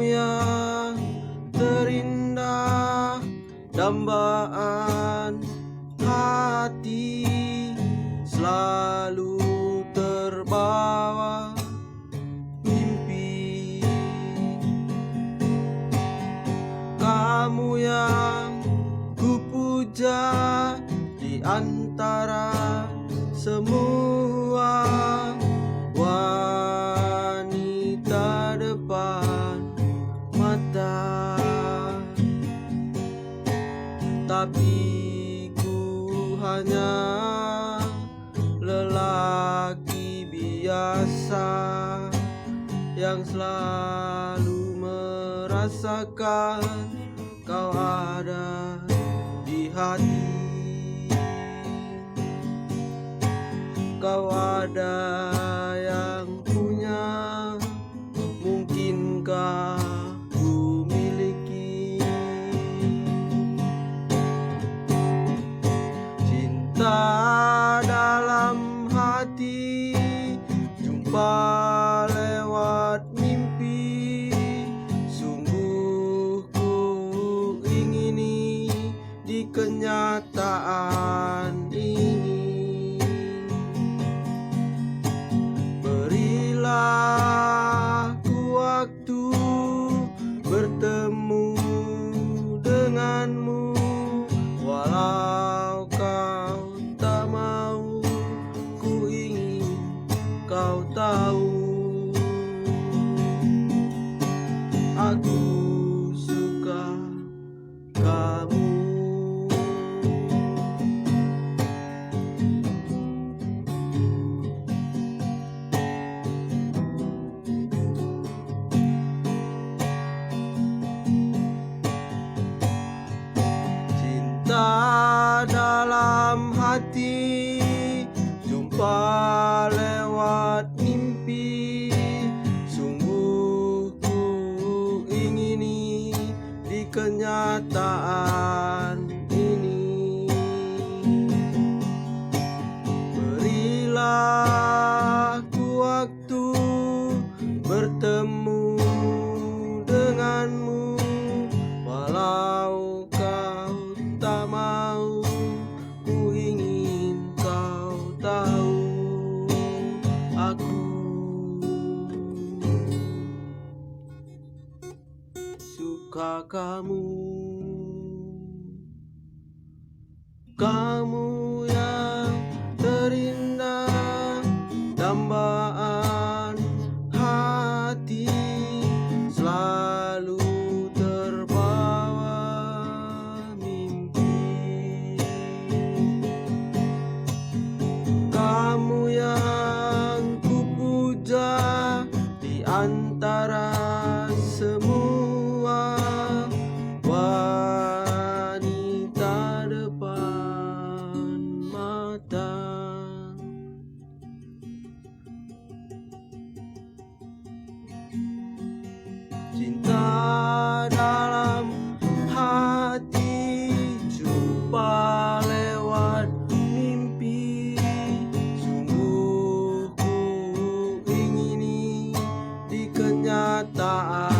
Kamu yang terindah, dambaan hati, selalu terbawa mimpi. Kamu yang kupuja di antara semua wanita depan mata, tapi ku hanya lelaki biasa yang selalu merasakan kau ada di hati. Kau ada yang punya, mungkinkah ku miliki? Cinta dalam hati, jumpa lewat mimpi. Sungguh ku ingini di kenyataan ini. Berilah ku waktu bertemu denganmu, walau kau tak mau, ku ingin kau tahu. Aku suka kamu. Cinta dalam hati, jumpa lewat mimpi. Sungguh ku ingini di kenyataan ini. Berilah ku waktu bertemu denganmu, walau kau tak mau, ku ingin kau tahu. Aku suka kamu. Kamu yang terindah, dambaan hati, selalu terbawa mimpi. Kamu yang kupuja di antara semua wanita depan mata. Cinta dalam hati, jumpa lewat mimpi. Sungguh ku ingini di kenyataan